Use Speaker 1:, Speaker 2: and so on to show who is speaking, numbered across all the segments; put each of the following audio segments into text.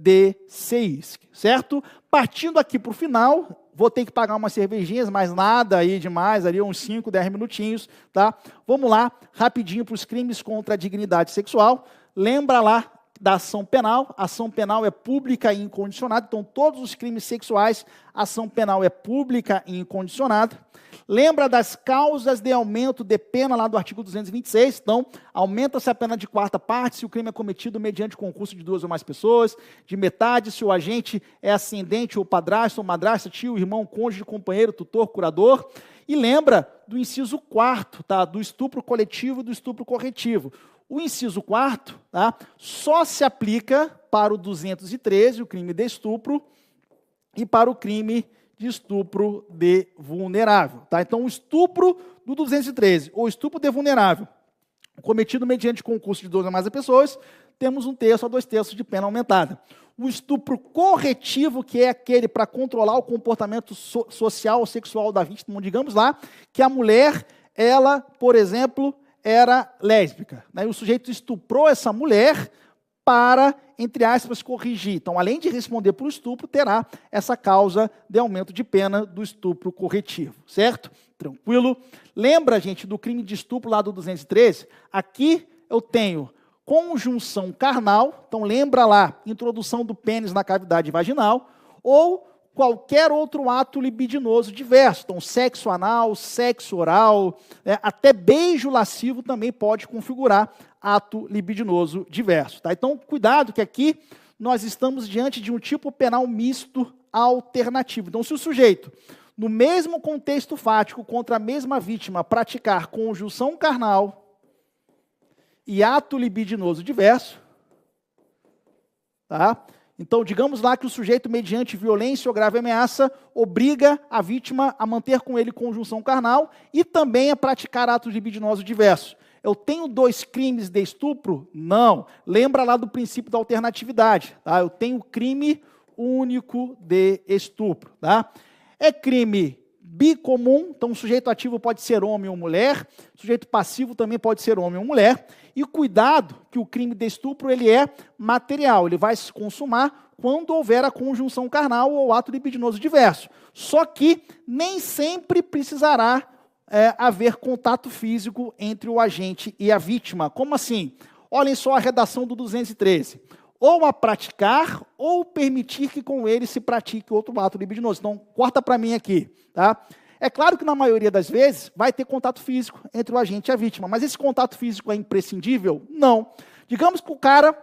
Speaker 1: de CISC, certo? Partindo aqui para o final, vou ter que pagar umas cervejinhas, mas nada aí demais, ali uns 5, 10 minutinhos, tá? Vamos lá, rapidinho para os crimes contra a dignidade sexual. Lembra lá da ação penal. A ação penal é pública e incondicionada, então todos os crimes sexuais, a ação penal é pública e incondicionada. Lembra das causas de aumento de pena lá do artigo 226, então aumenta-se a pena de quarta parte se o crime é cometido mediante concurso de 2 ou mais pessoas, de metade se o agente é ascendente ou padrasto ou madrasta, tio, irmão, cônjuge, companheiro, tutor, curador. E lembra do inciso 4º, tá? Do estupro coletivo e do estupro corretivo. O inciso 4º, tá? Só se aplica para o 213, o crime de estupro, e para o crime de estupro de vulnerável. Tá? Então, o estupro do 213, ou estupro de vulnerável, cometido mediante concurso de 2 ou mais pessoas, temos 1/3 a 2/3 de pena aumentada. O estupro corretivo, que é aquele para controlar o comportamento social ou sexual da vítima, digamos lá, que a mulher, ela, por exemplo, era lésbica, né? E o sujeito estuprou essa mulher para, entre aspas, corrigir. Então, além de responder por estupro, terá essa causa de aumento de pena do estupro corretivo, certo? Tranquilo? Lembra, gente, do crime de estupro lá do 213? Aqui eu tenho conjunção carnal, então lembra lá, introdução do pênis na cavidade vaginal, ou qualquer outro ato libidinoso diverso. Então, sexo anal, sexo oral, até beijo lascivo também pode configurar ato libidinoso diverso. Tá? Então, cuidado que aqui nós estamos diante de um tipo penal misto alternativo. Então, se o sujeito, no mesmo contexto fático, contra a mesma vítima, praticar conjunção carnal e ato libidinoso diverso, tá? Então, digamos lá que o sujeito, mediante violência ou grave ameaça, obriga a vítima a manter com ele conjunção carnal e também a praticar atos libidinosos diversos. Eu tenho 2 crimes de estupro? Não. Lembra lá do princípio da alternatividade. Tá? Eu tenho crime único de estupro. Tá? É crime bicomum, então o sujeito ativo pode ser homem ou mulher, o sujeito passivo também pode ser homem ou mulher, e cuidado que o crime de estupro ele é material, ele vai se consumar quando houver a conjunção carnal ou ato libidinoso diverso. Só que nem sempre precisará haver contato físico entre o agente e a vítima. Como assim? Olhem só a redação do 213. Ou a praticar, ou permitir que com ele se pratique outro ato libidinoso. Então, corta para mim aqui. Tá? É claro que na maioria das vezes vai ter contato físico entre o agente e a vítima, mas esse contato físico é imprescindível? Não. Digamos que o cara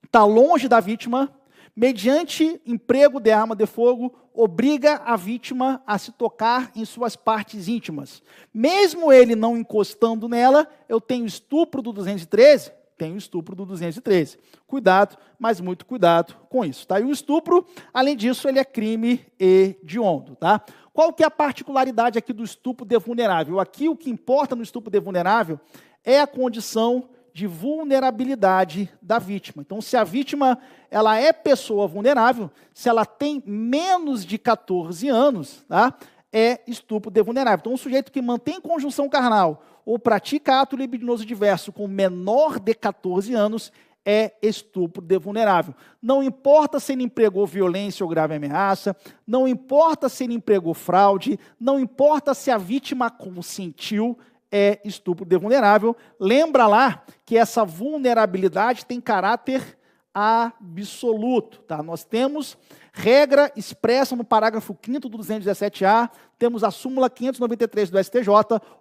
Speaker 1: está longe da vítima, mediante emprego de arma de fogo, obriga a vítima a se tocar em suas partes íntimas. Mesmo ele não encostando nela, eu tenho estupro do 213, tenho estupro do 213. Cuidado, mas muito cuidado com isso. Tá? E o estupro, além disso, ele é crime hediondo. Tá? Qual que é a particularidade aqui do estupro de vulnerável? Aqui o que importa no estupro de vulnerável é a condição de vulnerabilidade da vítima. Então, se a vítima ela é pessoa vulnerável, se ela tem menos de 14 anos, tá? É estupro de vulnerável. Então, um sujeito que mantém conjunção carnal ou pratica ato libidinoso diverso com menor de 14 anos é estupro de vulnerável. Não importa se ele empregou violência ou grave ameaça, não importa se ele empregou fraude, não importa se a vítima consentiu, é estupro de vulnerável. Lembra lá que essa vulnerabilidade tem caráter absoluto. Tá? Nós temos regra expressa no parágrafo 5º do 217A, temos a súmula 593 do STJ,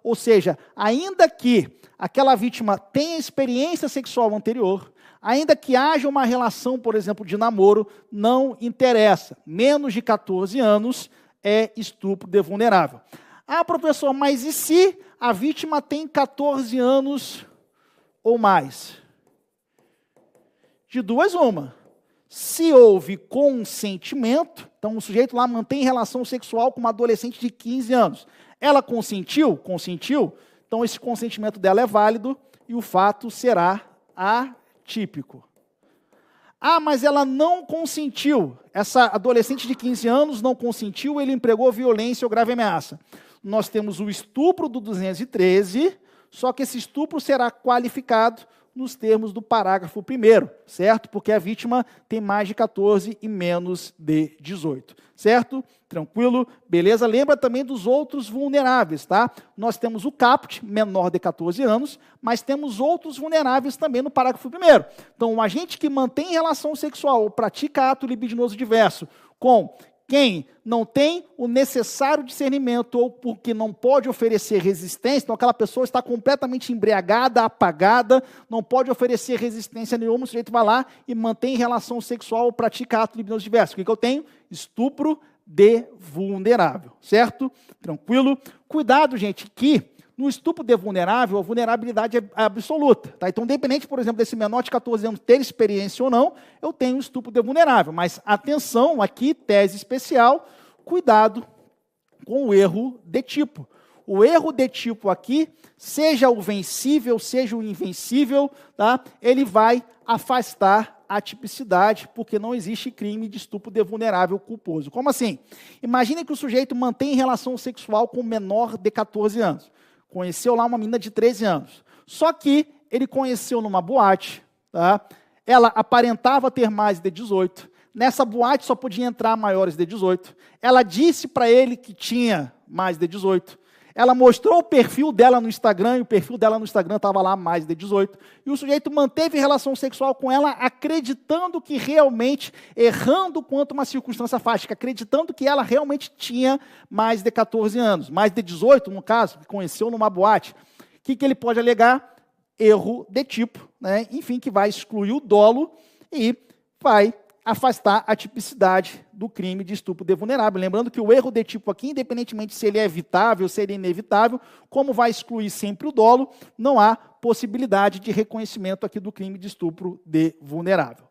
Speaker 1: ou seja, ainda que aquela vítima tenha experiência sexual anterior, ainda que haja uma relação, por exemplo, de namoro, não interessa. Menos de 14 anos é estupro de vulnerável. Ah, professor, mas e se a vítima tem 14 anos ou mais? De duas, uma. Se houve consentimento, então o sujeito lá mantém relação sexual com uma adolescente de 15 anos. Ela consentiu? Consentiu. Então esse consentimento dela é válido e o fato será atípico. Ah, mas ela não consentiu. Essa adolescente de 15 anos não consentiu, ele empregou violência ou grave ameaça. Nós temos o estupro do 213, só que esse estupro será qualificado nos termos do parágrafo 1º, certo? Porque a vítima tem mais de 14 e menos de 18, certo? Tranquilo? Beleza? Lembra também dos outros vulneráveis, tá? Nós temos o caput, menor de 14 anos, mas temos outros vulneráveis também no parágrafo 1º. Então, um agente que mantém relação sexual ou pratica ato libidinoso diverso com quem não tem o necessário discernimento ou porque não pode oferecer resistência, então aquela pessoa está completamente embriagada, apagada, não pode oferecer resistência nenhuma, o sujeito vai lá e mantém relação sexual ou pratica ato libidinoso diverso. O que eu tenho? Estupro de vulnerável, certo? Tranquilo? Cuidado, gente, que no estupro de vulnerável, a vulnerabilidade é absoluta. Tá? Então, independente, por exemplo, desse menor de 14 anos ter experiência ou não, eu tenho estupro de vulnerável. Mas, atenção, aqui, tese especial, cuidado com o erro de tipo. O erro de tipo aqui, seja o vencível, seja o invencível, tá? Ele vai afastar a tipicidade, porque não existe crime de estupro de vulnerável culposo. Como assim? Imagine que o sujeito mantém relação sexual com um menor de 14 anos. Conheceu lá uma menina de 13 anos. Só que ele conheceu numa boate, tá? Ela aparentava ter mais de 18. Nessa boate só podia entrar maiores de 18. Ela disse para ele que tinha mais de 18. Ela mostrou o perfil dela no Instagram, e o perfil dela no Instagram estava lá mais de 18. E o sujeito manteve relação sexual com ela, acreditando que realmente, errando quanto uma circunstância fática, acreditando que ela realmente tinha mais de 14 anos. Mais de 18, no caso, que conheceu numa boate. O que ele pode alegar? Erro de tipo, né? Enfim, que vai excluir o dolo e vai afastar a tipicidade do crime de estupro de vulnerável. Lembrando que o erro de tipo aqui, independentemente se ele é evitável, se ele é inevitável, como vai excluir sempre o dolo, não há possibilidade de reconhecimento aqui do crime de estupro de vulnerável.